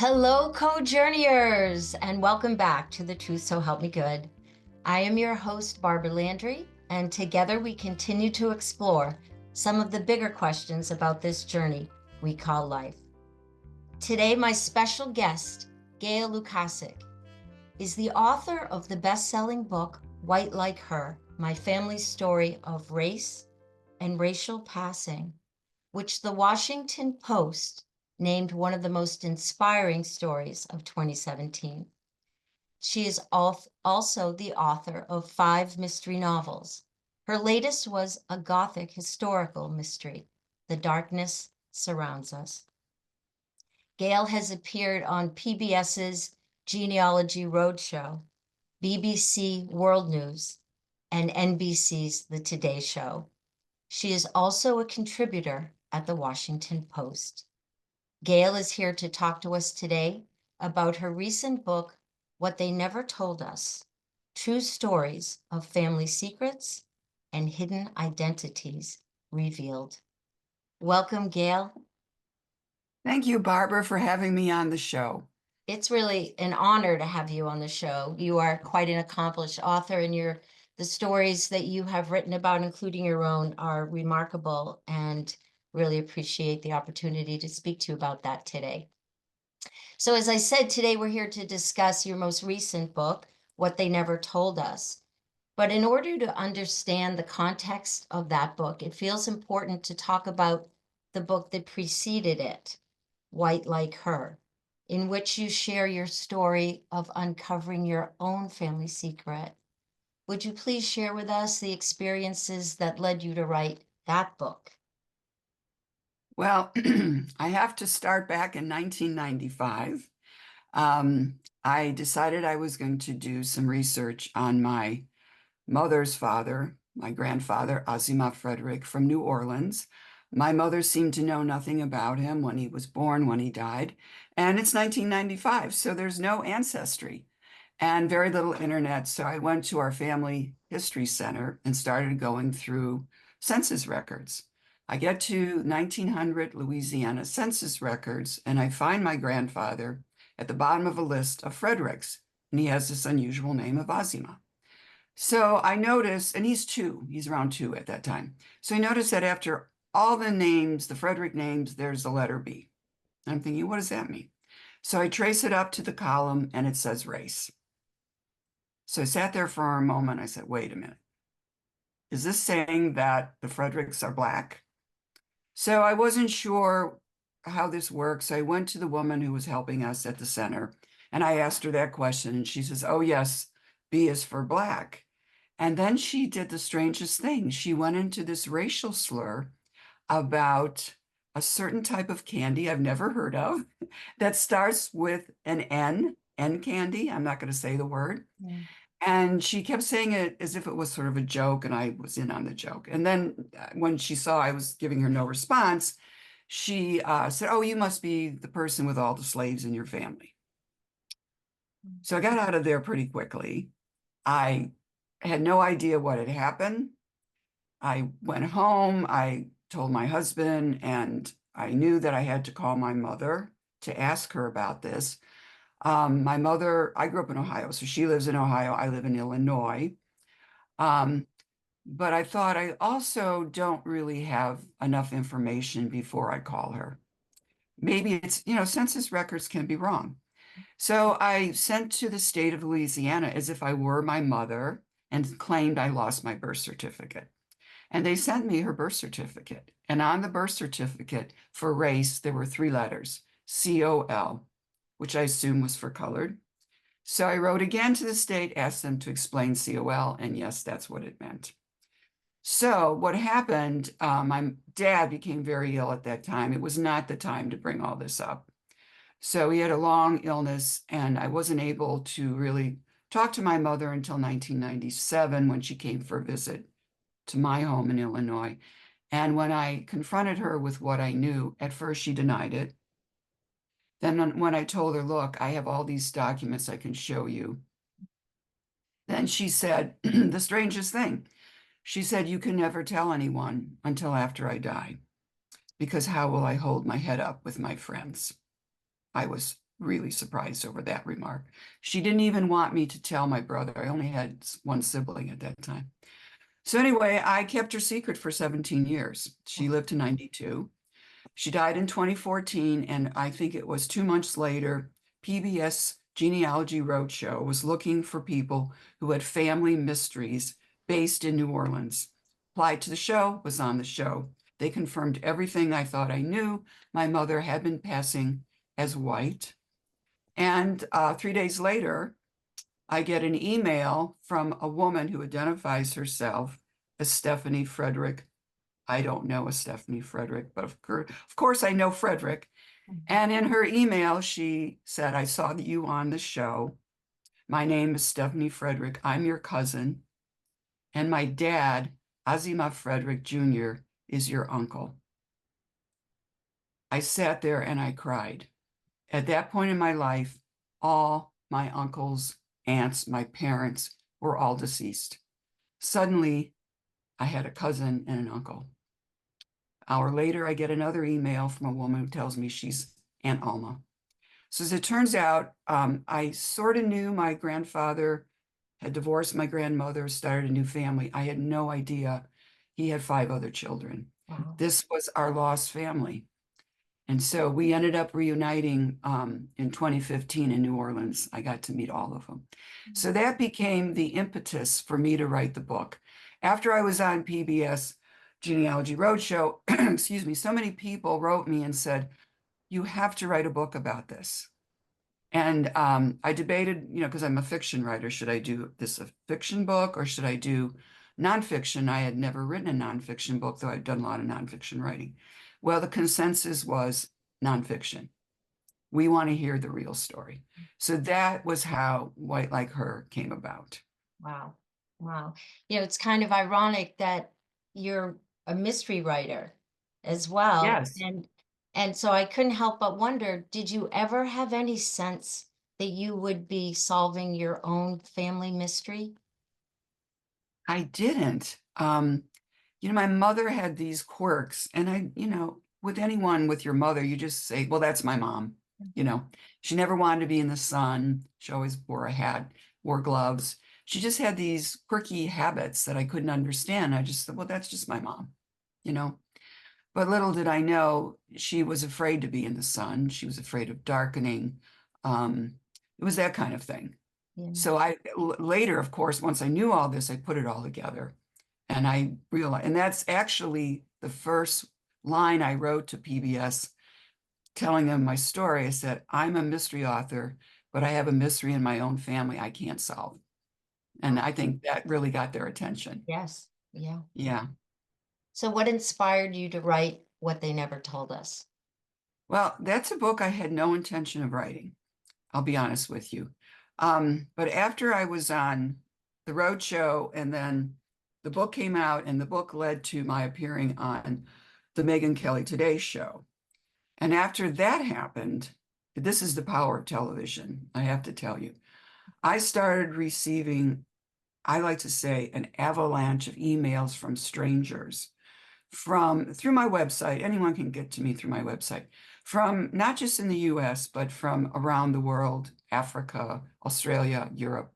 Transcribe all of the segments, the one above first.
Hello, co-journeyers, and welcome back to The Truth So Help Me Good. I am your host, Barbara Landry, and together we continue to explore some of the bigger questions about this journey we call life. Today, my special guest, Gail Lukasik, is the author of the best-selling book, White Like Her, My Family's Story of Race and Racial Passing, which the Washington Post named one of the most inspiring stories of 2017. She is also the author of 5 mystery novels. Her latest was a gothic historical mystery, The Darkness Surrounds Us. Gail has appeared on PBS's Genealogy Roadshow, BBC World News, and NBC's The Today Show. She is also a contributor at the Washington Post. Gail is here to talk to us today about her recent book, What They Never Told Us: True Stories of Family Secrets and Hidden Identities Revealed. Welcome, Gail. Thank you, Barbara, for having me on the show. It's really an honor to have you on the show. You are quite an accomplished author, and the stories that you have written about, including your own, are remarkable, and really appreciate the opportunity to speak to you about that today. So as I said, today we're here to discuss your most recent book, What They Never Told Us. But in order to understand the context of that book, it feels important to talk about the book that preceded it, White Like Her, in which you share your story of uncovering your own family secret. Would you please share with us the experiences that led you to write that book? Well, I have to start back in 1995. I decided I was going to do some research on my mother's father, my grandfather, Azima Frederick from New Orleans. My mother seemed to know nothing about him when he was born, when he died, and it's 1995, so there's no ancestry and very little internet. So I went to our family history center and started going through census records. I get to 1900 Louisiana census records, and I find my grandfather at the bottom of a list of Fredericks, and he has this unusual name of Azima. So I notice, and he's around 2 at that time. So I noticed that after all the names, the Frederick names, there's the letter B. And I'm thinking, what does that mean? So I trace it up to the column and it says race. So I sat there for a moment. I said, wait a minute. Is this saying that the Fredericks are Black? So I wasn't sure how this works. I went to the woman who was helping us at the center and I asked her that question. And she says, oh, yes, B is for Black. And then she did the strangest thing. She went into this racial slur about a certain type of candy I've never heard of that starts with an N candy. I'm not going to say the word. Mm. And she kept saying it as if it was sort of a joke, and I was in on the joke. And then when she saw I was giving her no response, she said, oh, you must be the person with all the slaves in your family. So I got out of there pretty quickly. I had no idea what had happened. I went home, I told my husband, and I knew that I had to call my mother to ask her about this. My mother, I grew up in Ohio, so she lives in Ohio. I live in Illinois. But I thought I also don't really have enough information before I call her. Maybe it's, census records can be wrong. So I sent to the state of Louisiana as if I were my mother and claimed I lost my birth certificate. And they sent me her birth certificate. And on the birth certificate for race, there were 3 letters, COL, which I assume was for colored. So I wrote again to the state, asked them to explain COL, and yes, that's what it meant. So what happened, my dad became very ill at that time. It was not the time to bring all this up. So he had a long illness, and I wasn't able to really talk to my mother until 1997 when she came for a visit to my home in Illinois. And when I confronted her with what I knew, at first she denied it. Then when I told her, look, I have all these documents I can show you, then she said the strangest thing. She said, you can never tell anyone until after I die, because how will I hold my head up with my friends? I was really surprised over that remark. She didn't even want me to tell my brother. I only had one sibling at that time. So anyway, I kept her secret for 17 years. She lived to 92. She died in 2014, and I think it was 2 months later, PBS Genealogy Roadshow was looking for people who had family mysteries based in New Orleans. Applied to the show, was on the show. They confirmed everything I thought I knew. My mother had been passing as white. And 3 days later, I get an email from a woman who identifies herself as Stephanie Frederick. I don't know a Stephanie Frederick, but of course I know Frederick. And in her email, she said, I saw you on the show. My name is Stephanie Frederick. I'm your cousin. And my dad, Azima Frederick Jr., is your uncle. I sat there and I cried. At that point in my life, all my uncles, aunts, my parents were all deceased. Suddenly, I had a cousin and an uncle. An hour later, I get another email from a woman who tells me she's Aunt Alma. So as it turns out, I sort of knew my grandfather had divorced my grandmother, started a new family. I had no idea he had 5 other children. Wow. This was our lost family. And so we ended up reuniting in 2015 in New Orleans. I got to meet all of them. So that became the impetus for me to write the book. After I was on PBS Genealogy Roadshow, excuse me, so many people wrote me and said, you have to write a book about this. And I debated, because I'm a fiction writer, should I do this a fiction book or should I do nonfiction? I had never written a nonfiction book, though I'd done a lot of nonfiction writing. Well, the consensus was nonfiction. We want to hear the real story. So that was how White Like Her came about. Wow. Wow. It's kind of ironic that you're a mystery writer as well. Yes. And so I couldn't help but wonder, did you ever have any sense that you would be solving your own family mystery? I didn't. My mother had these quirks, and with anyone with your mother, you just say, well, that's my mom. She never wanted to be in the sun. She always wore a hat, wore gloves. She just had these quirky habits that I couldn't understand. I just thought, well, that's just my mom, you know. But little did I know she was afraid to be in the sun. She was afraid of darkening. It was that kind of thing. Yeah. So later, of course, once I knew all this, I put it all together. And I realized, and that's actually the first line I wrote to PBS telling them my story. I said, I'm a mystery author, but I have a mystery in my own family I can't solve. And I think that really got their attention. Yes. Yeah. Yeah. So what inspired you to write What They Never Told Us? Well, that's a book I had no intention of writing. I'll be honest with you. But after I was on the Roadshow and then the book came out and the book led to my appearing on the Megyn Kelly Today show. And after that happened, this is the power of television, I have to tell you. I started receiving, I like to say, an avalanche of emails from strangers through my website. Anyone can get to me through my website, from not just in the US, but from around the world, Africa, Australia, Europe.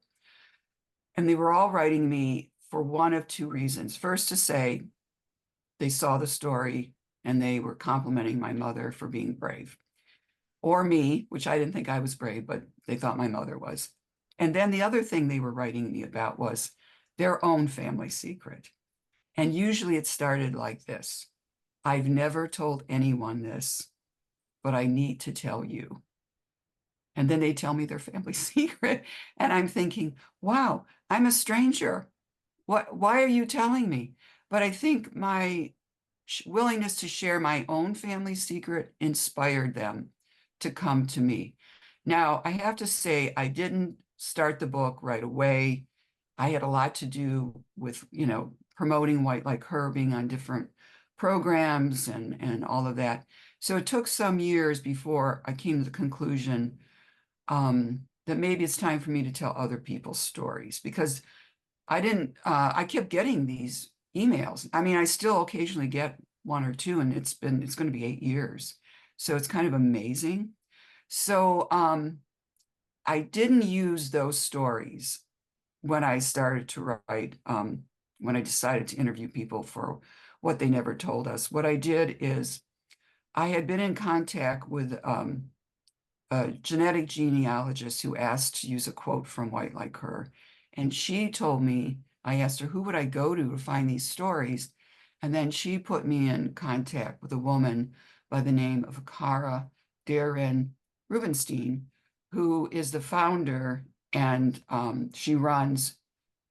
And they were all writing me for one of two reasons. First, to say they saw the story and they were complimenting my mother for being brave, or me, which I didn't think I was brave, but they thought my mother was. And then the other thing they were writing me about was their own family secret. And usually it started like this: I've never told anyone this, but I need to tell you. And then they tell me their family secret. And I'm thinking, wow, I'm a stranger. Why are you telling me? But I think my willingness to share my own family secret inspired them to come to me. Now, I have to say, I didn't start the book right away. I had a lot to do with, promoting White Like Her, being on different programs and all of that. So it took some years before I came to the conclusion that maybe it's time for me to tell other people's stories, because I kept getting these emails. I mean, I still occasionally get one or two, and it's going to be 8 years. So it's kind of amazing. So I didn't use those stories when I started to write, when I decided to interview people for what they never told us. What I did is I had been in contact with a genetic genealogist who asked to use a quote from White Like Her. And she told me, I asked her, who would I go to find these stories? And then she put me in contact with a woman by the name of Kara Darren Rubenstein, who is the founder, and she runs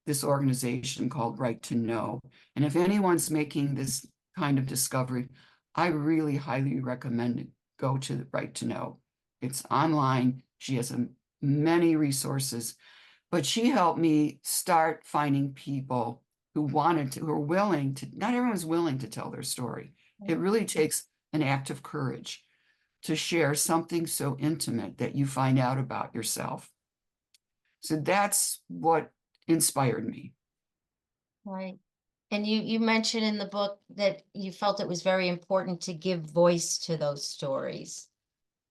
this organization called Right to Know. And if anyone's making this kind of discovery, I really highly recommend it. Go to the Right to Know. It's online. She has many resources, but she helped me start finding people who are willing to, not everyone's willing to tell their story. It really takes an act of courage to share something so intimate that you find out about yourself. So that's what inspired me. Right. And you mentioned in the book that you felt it was very important to give voice to those stories.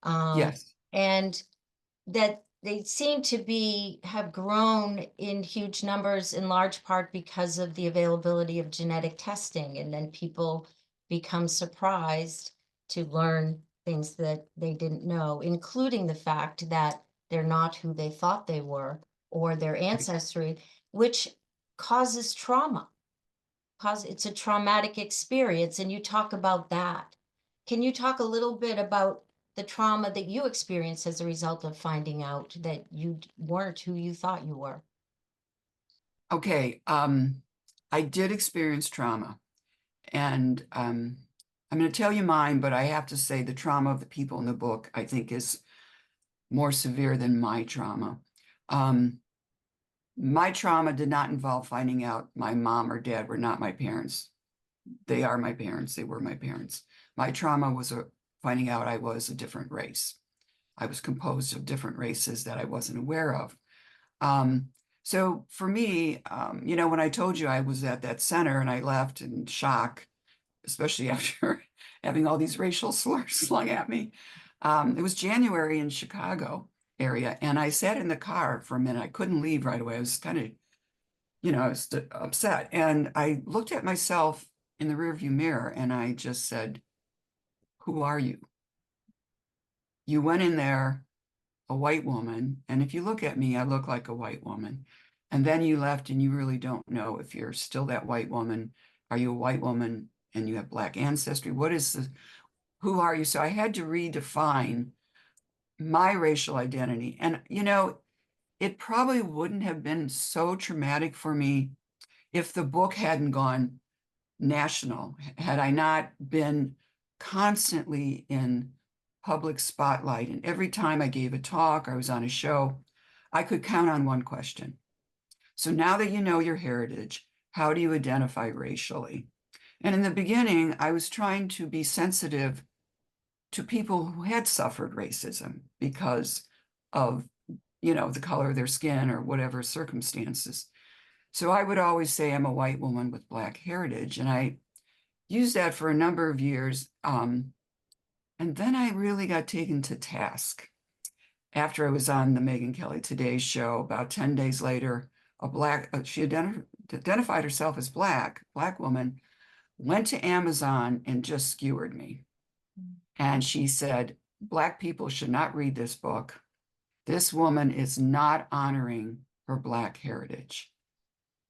Yes. And that they seem to have grown in huge numbers in large part because of the availability of genetic testing. And then people become surprised to learn things that they didn't know, including the fact that they're not who they thought they were or their ancestry, which causes trauma. Cause it's a traumatic experience, and you talk about that. Can you talk a little bit about the trauma that you experienced as a result of finding out that you weren't who you thought you were? Okay. I did experience trauma, and I'm going to tell you mine, but I have to say the trauma of the people in the book, I think, is more severe than my trauma. Um, my trauma did not involve finding out my mom or dad were not my parents. They are my parents. They were my parents. My trauma was finding out I was a different race. I was composed of different races that I wasn't aware of. Um, so for me, when I told you I was at that center and I left in shock, especially after having all these racial slurs slung at me, it was January in Chicago area, and I sat in the car for a minute. I couldn't leave right away. I was kind of, I was upset, and I looked at myself in the rearview mirror, and I just said, "Who are you? You went in there a white woman. And if you look at me, I look like a white woman. And then you left and you really don't know if you're still that white woman. Are you a white woman and you have Black ancestry? Who are you?" So I had to redefine my racial identity. And, it probably wouldn't have been so traumatic for me if the book hadn't gone national, had I not been constantly in public spotlight. And every time I gave a talk, I was on a show, I could count on one question. So now that you know your heritage, how do you identify racially? And in the beginning, I was trying to be sensitive to people who had suffered racism because of, the color of their skin or whatever circumstances. So I would always say I'm a white woman with Black heritage. And I used that for a number of years. And then I really got taken to task after I was on the Megyn Kelly Today show. About 10 days later, she identified herself as Black woman, went to Amazon and just skewered me. And she said, Black people should not read this book. This woman is not honoring her Black heritage,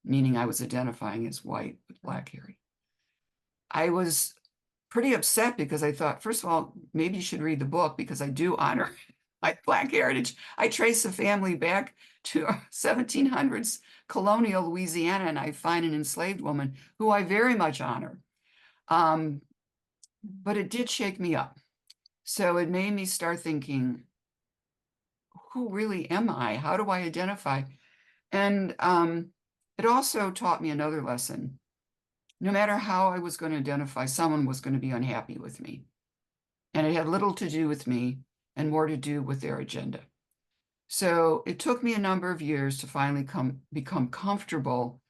meaning I was identifying as white with Black heritage. I was pretty upset because I thought, first of all, maybe you should read the book because I do honor my Black heritage. I trace the family back to 1700s colonial Louisiana, and I find an enslaved woman who I very much honor. But it did shake me up. So it made me start thinking, who really am I? How do I identify? And it also taught me another lesson. No matter how I was going to identify, someone was going to be unhappy with me. And it had little to do with me and more to do with their agenda. So it took me a number of years to finally become comfortable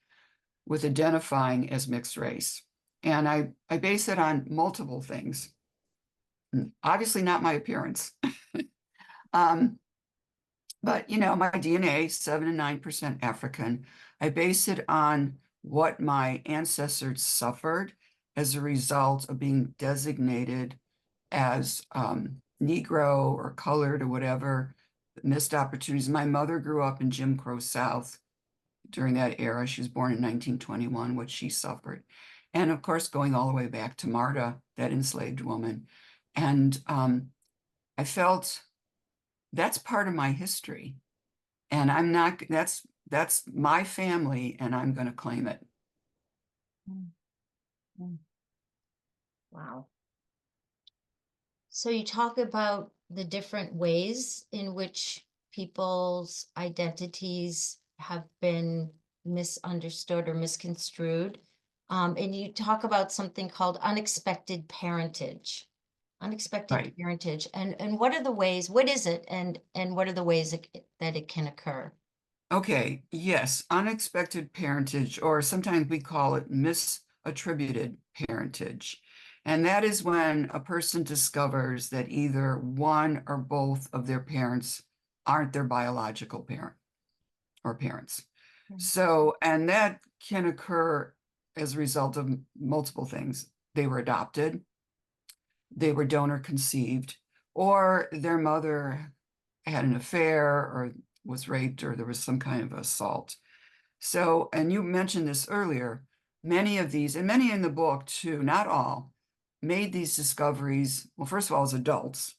with identifying as mixed race. And I base it on multiple things. Obviously not my appearance. But my DNA, 7 and 9% African. I base it on what my ancestors suffered as a result of being designated as Negro or colored or whatever, missed opportunities. My mother grew up in Jim Crow South during that era. She was born in 1921, which she suffered. And of course, going all the way back to Marta, that enslaved woman. And I felt that's part of my history. And I'm not, that's my family, and I'm going to claim it. Mm. Wow. So you talk about the different ways in which people's identities have been misunderstood or misconstrued. And you talk about something called unexpected parentage. Unexpected Right. parentage. And what are the ways, what is it, and what are the ways that it can occur? Okay. Yes. Unexpected parentage, or sometimes we call it misattributed parentage. And that is when a person discovers that either one or both of their parents aren't their biological parent or parents. Mm. So, and that can occur as a result of multiple things. They were adopted, they were donor conceived, or their mother had an affair or was raped or there was some kind of assault. So, and you mentioned this earlier, many of these, and many in the book too, not all, made these discoveries, well, first of all, as adults,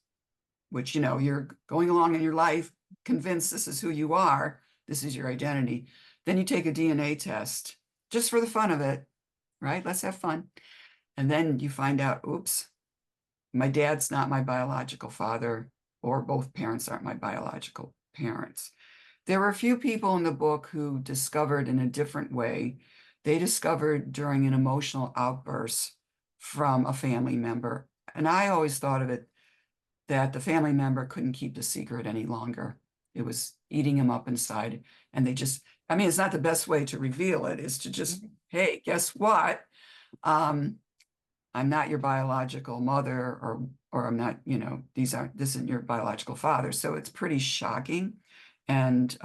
which, you're going along in your life convinced this is who you are, this is your identity. Then you take a DNA test just for the fun of it, right? Let's have fun. And then you find out, oops, my dad's not my biological father, or both parents aren't my biological parents. There were a few people in the book who discovered in a different way. They discovered during an emotional outburst from a family member. And I always thought of it that the family member couldn't keep the secret any longer. It was eating him up inside. And they just, I mean, it's not the best way to reveal it, is to just, hey, guess what? I'm not your biological mother, or I'm not, this isn't your biological father. So it's pretty shocking and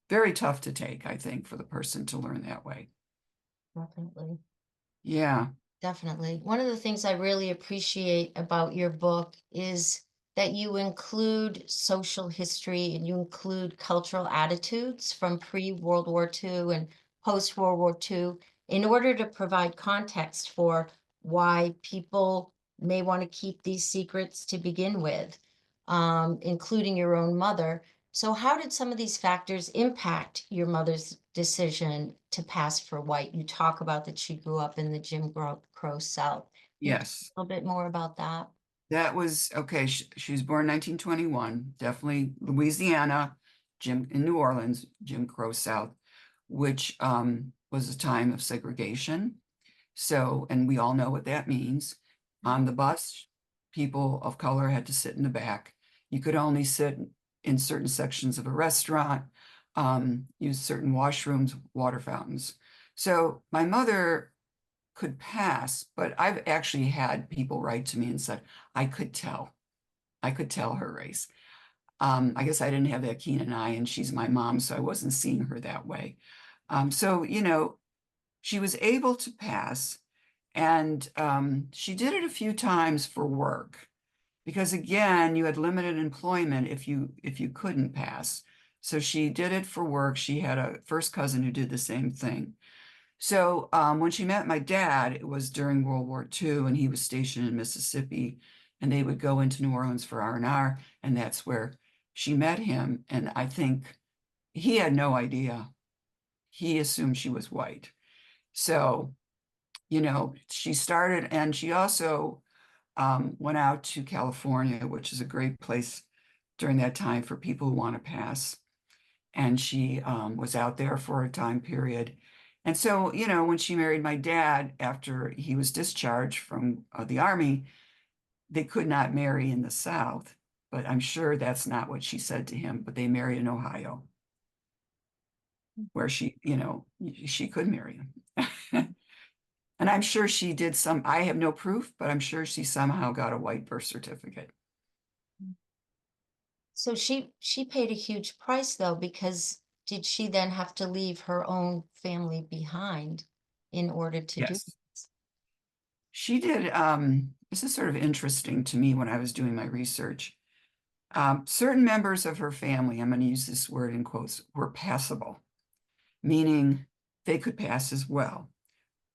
very tough to take, I think, for the person to learn that way. Definitely. Yeah. Definitely. One of the things I really appreciate about your book is that you include social history and you include cultural attitudes from pre-World War II and post-World War II in order to provide context for why people may want to keep these secrets to begin with, including your own mother. So how did some of these factors impact your mother's decision to pass for white? You talk about that she grew up in the Jim Crow South. Can you talk Yes. a little bit more about that? That was okay. She was born 1921, definitely Louisiana, in New Orleans, Jim Crow South, which was a time of segregation. So, and we all know what that means. On the bus, people of color had to sit in the back. You could only sit in certain sections of a restaurant, use certain washrooms, water fountains. So my mother could pass, but I've actually had people write to me and said, I could tell her race. I guess I didn't have that keen an eye, and she's my mom, so I wasn't seeing her that way. So, she was able to pass, and she did it a few times for work because, again, you had limited employment if you couldn't pass. So she did it for work. She had a first cousin who did the same thing. So when she met my dad, it was during World War II, and he was stationed in Mississippi, and they would go into New Orleans for R&R, and that's where she met him. And I think he had no idea. He assumed she was white. So, she started, and she also went out to California, which is a great place during that time for people who want to pass. And she was out there for a time period. And so, when she married my dad after he was discharged from the Army, they could not marry in the South. But I'm sure that's not what she said to him. But they married in Ohio, where she could marry him. And I'm sure she did I have no proof, but I'm sure she somehow got a white birth certificate. So she paid a huge price though, because did she then have to leave her own family behind in order to do Yes. this? She did. This is sort of interesting to me when I was doing my research. Certain members of her family, I'm going to use this word in quotes, were passable, meaning they could pass as well.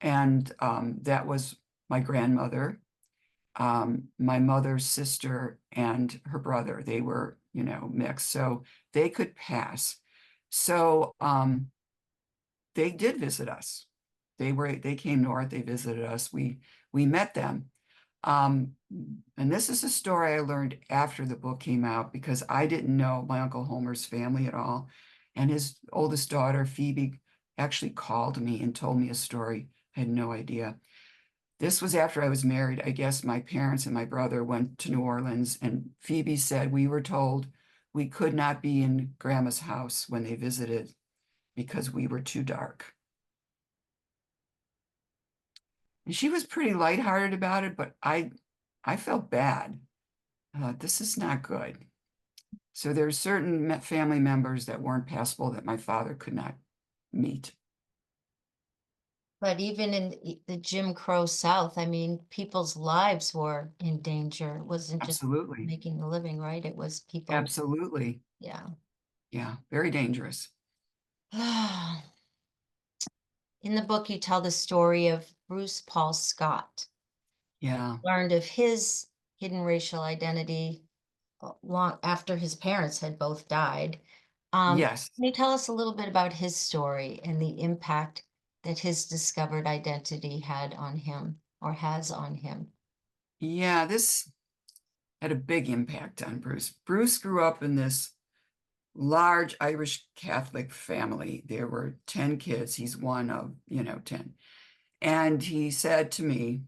And that was my grandmother, my mother's sister, and her brother. They were, mixed. So they could pass. So they did visit us. They came north, they visited us. We met them. Um, and this is a story I learned after the book came out because I didn't know my Uncle Homer's family at all. And his oldest daughter, Phoebe, actually called me and told me a story. I had no idea. This was after I was married. I guess my parents and my brother went to New Orleans, and Phoebe said we were told we could not be in Grandma's house when they visited because we were too dark. And she was pretty lighthearted about it, but I felt bad. This is not good. So there are certain family members that weren't passable that my father could not meet. But even in the Jim Crow South, I mean, people's lives were in danger. It wasn't just Absolutely. making a living, right? It was people, Absolutely. yeah. Yeah. Very dangerous. In the book, you tell the story of Bruce Paul Scott, Yeah. learned of his hidden racial identity long after his parents had both died. Yes. Can you tell us a little bit about his story and the impact that his discovered identity had on him or has on him? Yeah. This had a big impact on Bruce. Bruce grew up in this large Irish Catholic family. There were 10 kids. He's one of, 10. And he said to me,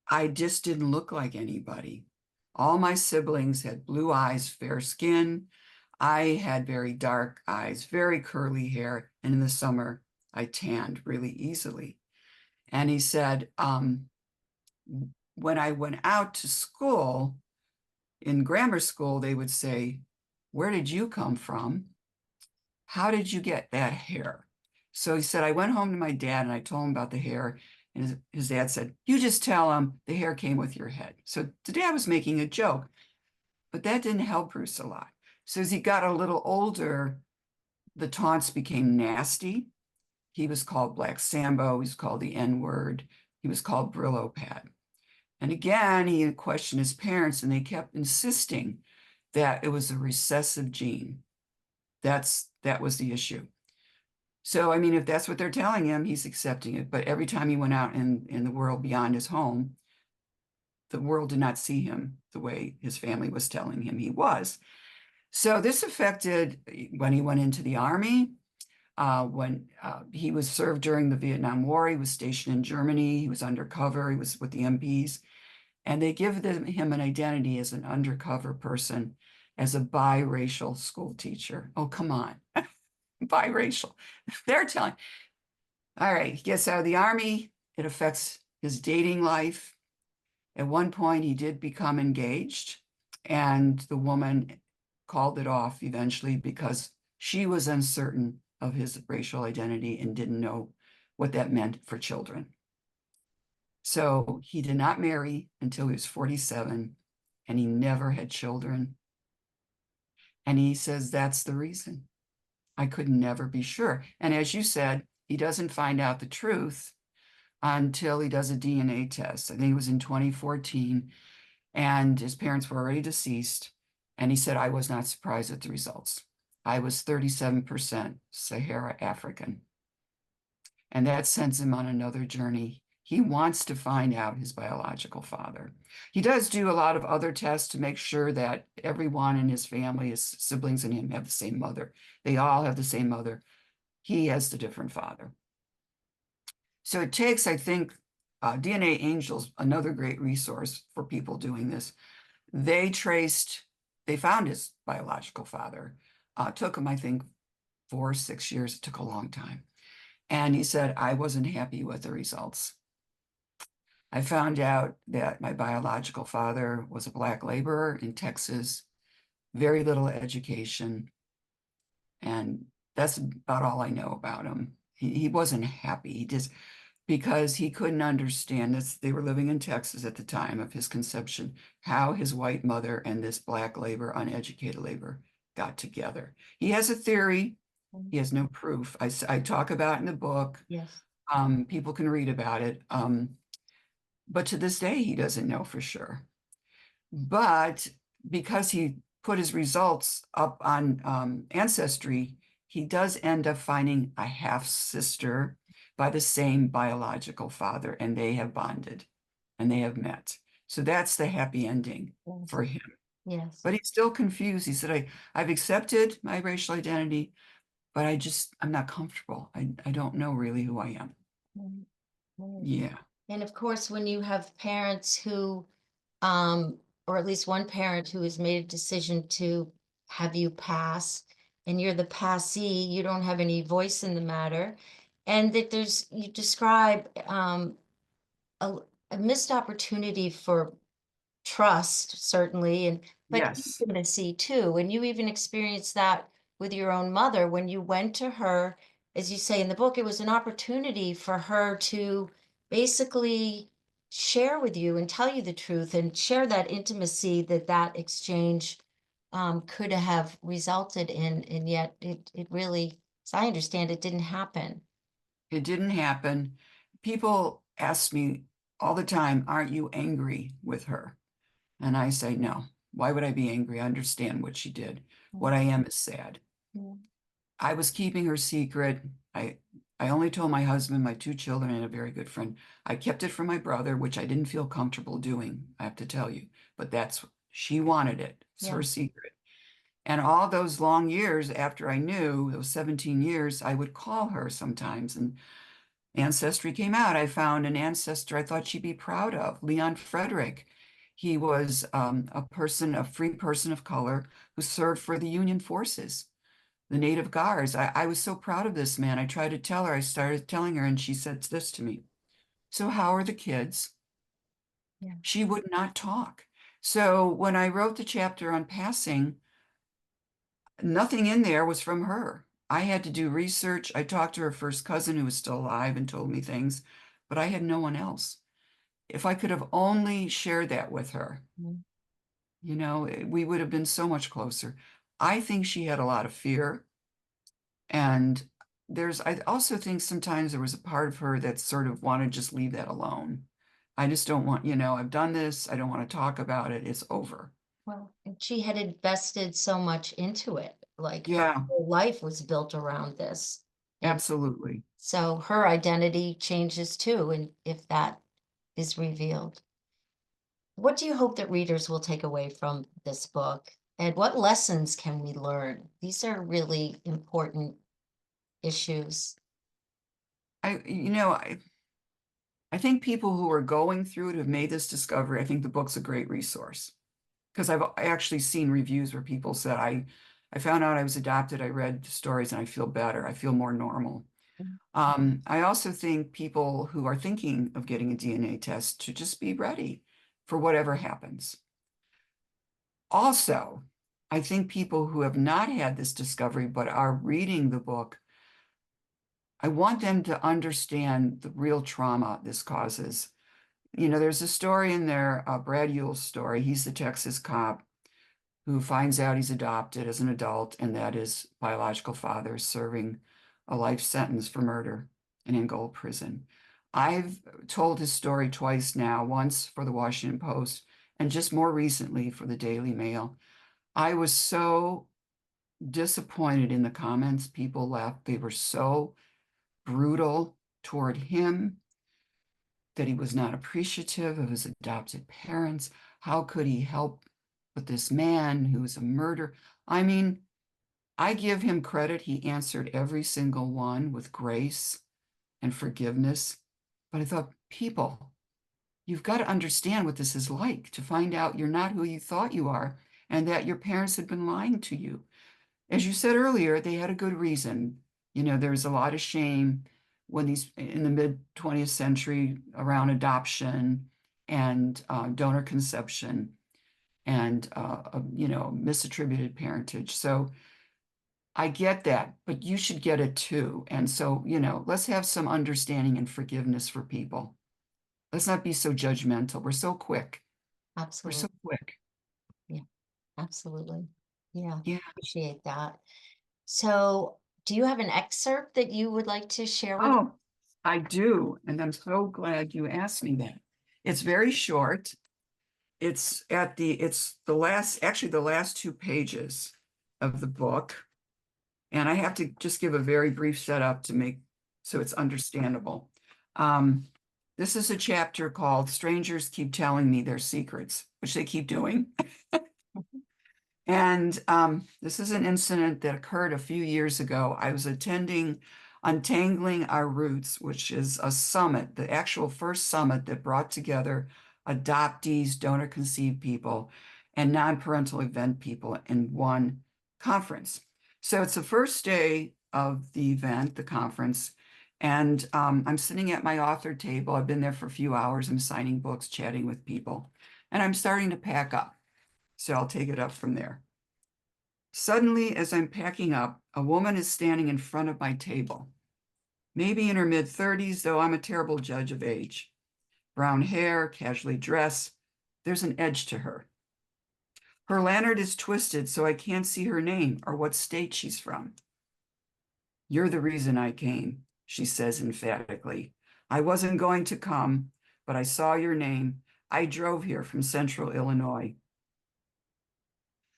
I just didn't look like anybody. All my siblings had blue eyes, fair skin. I had very dark eyes, very curly hair. And in the summer, I tanned really easily. And he said, when I went out to school, in grammar school, they would say, where did you come from? How did you get that hair? So he said, I went home to my dad and I told him about the hair. And his dad said, you just tell him the hair came with your head. So the dad was making a joke, but that didn't help Bruce a lot. So as he got a little older, the taunts became nasty. He was called Black Sambo. He was called the N word. He was called Brillo Pad. And again, he questioned his parents and they kept insisting that it was a recessive gene. That was the issue. So, I mean, if that's what they're telling him, he's accepting it. But every time he went out in the world beyond his home, the world did not see him the way his family was telling him he was. So this affected when he went into the army, when he was served during the Vietnam War. He was stationed in Germany. He was undercover. He was with the MPs. And they give him an identity as an undercover person, as a biracial school teacher. Oh, come on. Biracial. They're telling. All right, he gets out of the army. It affects his dating life. At one point, he did become engaged, and the woman called it off eventually because she was uncertain of his racial identity and didn't know what that meant for children. So he did not marry until he was 47, and he never had children. And he says that's the reason. I could never be sure. And as you said, he doesn't find out the truth until he does a DNA test. I think it was in 2014, and his parents were already deceased. And he said, I was not surprised at the results. I was 37% Sahara African. And that sends him on another journey. He wants to find out his biological father. He does do a lot of other tests to make sure that everyone in his family, his siblings and him, have the same mother. They all have the same mother. He has the different father. So it takes, I think, DNA Angels, another great resource for people doing this. They found his biological father. Took him, I think, 4 or 6 years. It took a long time. And he said, I wasn't happy with the results. I found out that my biological father was a black laborer in Texas, very little education. And that's about all I know about him. He wasn't happy. He just, because he couldn't understand this. They were living in Texas at the time of his conception, how his white mother and this black labor, uneducated labor, got together. He has a theory. Mm. He has no proof. I talk about it in the book. Yes. People can read about it. But to this day, he doesn't know for sure. But because he put his results up on Ancestry, he does end up finding a half sister by the same biological father, and they have bonded and they have met. So that's the happy ending Yes. for him. Yes. But he's still confused. He said, I've accepted my racial identity, but I'm not comfortable. I don't know really who I am. Mm. Mm. Yeah. And of course, when you have parents who, or at least one parent who has made a decision to have you pass, and you're the passee, you don't have any voice in the matter, and that you describe a, a missed opportunity for trust, certainly, and but Yes. intimacy too. And you even experienced that with your own mother when you went to her, as you say in the book, it was an opportunity for her to basically share with you and tell you the truth and share that intimacy that exchange could have resulted in, and yet it really, as I understand, it didn't happen. It didn't happen. People ask me all the time, aren't you angry with her? And I say, no. Why would I be angry? I understand what she did. What Mm. I am is sad. Mm. I was keeping her secret. I only told my husband, my two children, and a very good friend. I kept it from my brother, which I didn't feel comfortable doing, I have to tell you. But she wanted it. It's Yeah. her secret. And all those long years after I knew, those 17 years, I would call her sometimes, and Ancestry came out. I found an ancestor I thought she'd be proud of, Leon Frederick. He was a free person of color who served for the Union forces, the Native Guards. I was so proud of this man. I tried to tell her, I started telling her, and she said this to me. So, how are the kids? Yeah. She would not talk. So, when I wrote the chapter on passing, nothing in there was from her. I had to do research. I talked to her first cousin who was still alive and told me things, but I had no one else. If I could have only shared that with her, Mm. we would have been so much closer. I think she had a lot of fear. And I also think sometimes there was a part of her that sort of wanted to just leave that alone. I just don't want, I've done this. I don't want to talk about it. It's over. Well, and she had invested so much into it, like her Yeah, whole life was built around this. And absolutely. so her identity changes too, and if that is revealed. What do you hope that readers will take away from this book? And what lessons can we learn? These are really important issues. I, you know, I think people who are going through it have made this discovery. I think the book's a great resource because I actually seen reviews where people said, I found out I was adopted. I read the stories and I feel better. I feel more normal. Mm. I also think people who are thinking of getting a DNA test to just be ready for whatever happens. Also, I think people who have not had this discovery but are reading the book, I want them to understand the real trauma this causes. There's a story in there, Brad Yule's story. He's the Texas cop who finds out he's adopted as an adult and that his biological father is serving a life sentence for murder in Angola prison. I've told his story twice now, once for the Washington Post and just more recently for the Daily Mail. I was so disappointed in the comments people left. They were so brutal toward him that he was not appreciative of his adopted parents. How could he help with this man who was a murderer? I mean, I give him credit. He answered every single one with grace and forgiveness. But I thought, people, you've got to understand what this is like to find out you're not who you thought you are and that your parents had been lying to you. As you said earlier, they had a good reason. There was a lot of shame when in the mid 20th century around adoption and donor conception. and misattributed parentage. So I get that, but you should get it too. And so, let's have some understanding and forgiveness for people. Let's not be so judgmental. We're so quick. We're Absolutely. so quick. Yeah, absolutely. Yeah, Yeah. appreciate that. So, do you have an excerpt that you would like to share with us? Oh, I do. And I'm so glad you asked me that. It's very short. It's the last two pages of the book. And I have to just give a very brief setup to make so it's understandable. Um, this is a chapter called Strangers Keep Telling Me Their Secrets, which they keep doing. And this is an incident that occurred a few years ago. I was attending Untangling Our Roots, which is a summit, the actual first summit that brought together adoptees, donor conceived people, and non-parental event people in one conference. So it's the first day of the event, the conference, and I'm sitting at my author table. I've been there for a few hours. I'm signing books, chatting with people, and I'm starting to pack up. So I'll take it up from there. Suddenly, as I'm packing up, a woman is standing in front of my table, maybe in her mid-30s, though I'm a terrible judge of age. Brown hair, casually dressed, there's an edge to her. Her lanyard is twisted so I can't see her name or what state she's from. "You're the reason I came," she says emphatically. "I wasn't going to come, but I saw your name. I drove here from Central Illinois."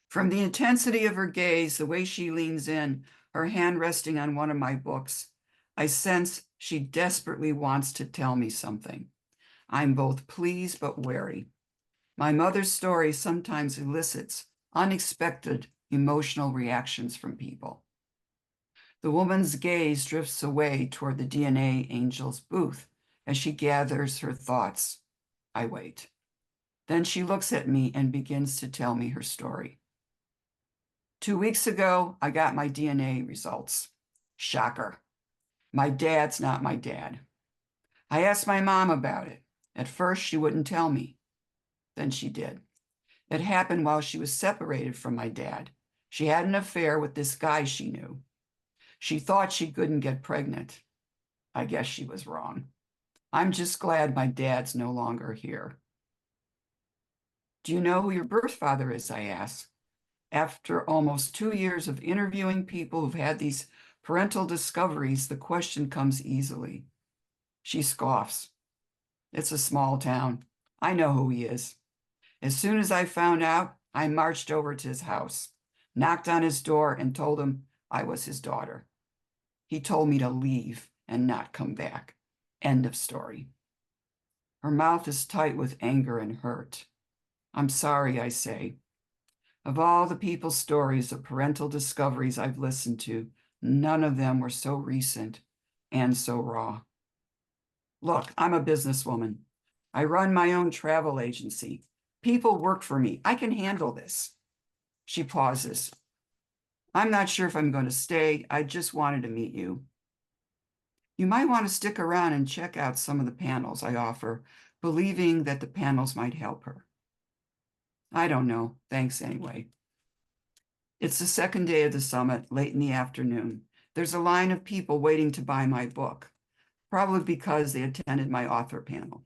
From the intensity of her gaze, the way she leans in, her hand resting on one of my books, I sense she desperately wants to tell me something. I'm both pleased but wary. My mother's story sometimes elicits unexpected emotional reactions from people. The woman's gaze drifts away toward the DNA angel's booth as she gathers her thoughts. I wait. Then she looks at me and begins to tell me her story. 2 weeks ago, I got my DNA results. Shocker. My dad's not my dad. I asked my mom about it. At first, she wouldn't tell me. Then she did. It happened while she was separated from my dad. She had an affair with this guy she knew. She thought she couldn't get pregnant. I guess she was wrong. I'm just glad my dad's no longer here. "Do you know who your birth father is?" I asked. After almost 2 years of interviewing people who've had these parental discoveries, the question comes easily. She scoffs. "It's a small town. I know who he is. As soon as I found out, I marched over to his house, knocked on his door, and told him I was his daughter. He told me to leave and not come back. End of story." Her mouth is tight with anger and hurt. "I'm sorry," I say. Of all the people's stories of parental discoveries I've listened to, none of them were so recent and so raw. Look, I'm a businesswoman. I run my own travel agency. People work for me. I can handle this." She pauses. "I'm not sure if I'm going to stay. I just wanted to meet you." "You might want to stick around and check out some of the panels," I offer, believing that the panels might help her. "I don't know. Thanks anyway." It's the second day of the summit, late in the afternoon. There's a line of people waiting to buy my book, probably because they attended my author panel.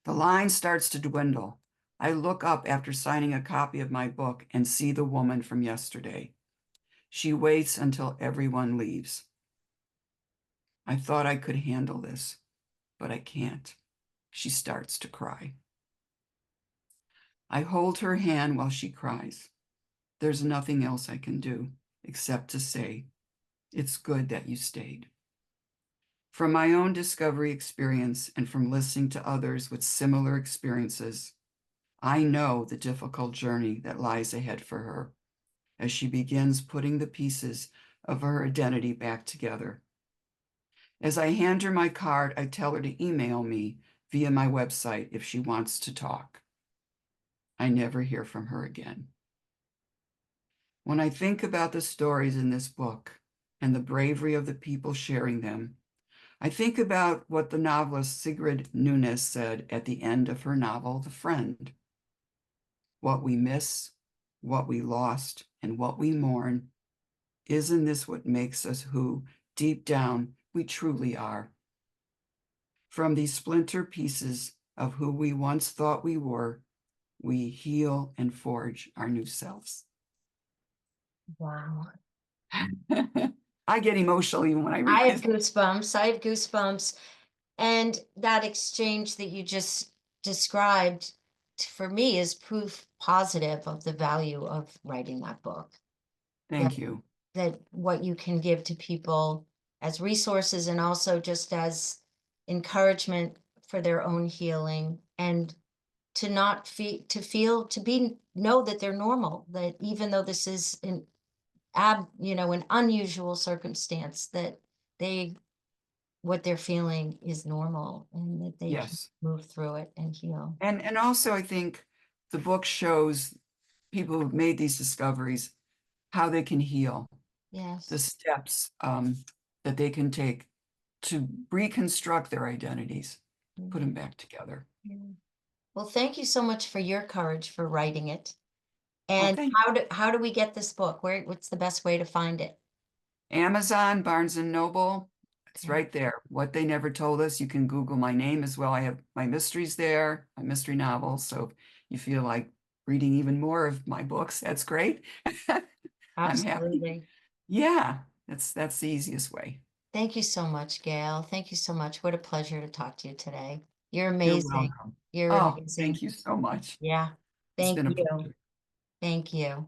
The line starts to dwindle. I look up after signing a copy of my book and see the woman from yesterday. She waits until everyone leaves. "I thought I could handle this, but I can't." She starts to cry. I hold her hand while she cries. There's nothing else I can do except to say, "It's good that you stayed." From my own discovery experience and from listening to others with similar experiences, I know the difficult journey that lies ahead for her as she begins putting the pieces of her identity back together. As I hand her my card, I tell her to email me via my website if she wants to talk. I never hear from her again. When I think about the stories in this book and the bravery of the people sharing them, I think about what the novelist Sigrid Nunez said at the end of her novel, The Friend. what we miss, what we lost, and what we mourn. Isn't this what makes us who, deep down, we truly are? From these splinter pieces of who we once thought we were, we heal and forge our new selves. Wow. I get emotional even when I read I have it. goosebumps. I have goosebumps. And that exchange that you just described for me is proof positive of the value of writing that book. That Thank you. that what you can give to people as resources and also just as encouragement for their own healing, and to not feel to be know that they're normal, that even though this is an unusual circumstance, that they what they're feeling is normal and that they can Yes. move through it and heal. And also I think the book shows people who've made these discoveries how they can heal, the Yes. steps that they can take to reconstruct their identities, put Mm, them back together. yeah. Well, thank you so much for your courage for writing it. Oh, And thank how do we get this book? What's the best way to find it? Amazon, Barnes and Noble. It's Okay. right there. What They Never Told Us. You can Google my name as well. I have my mysteries there, my mystery novels. So if you feel like reading even more of my books, that's great. I'm happy. Absolutely. Yeah, that's the easiest way. Thank you so much, Gail. Thank you so much. What a pleasure to talk to you today. You're You're amazing. welcome. You're Oh, thank amazing. you so much. Yeah. It's Thank been a you. pleasure. Thank you.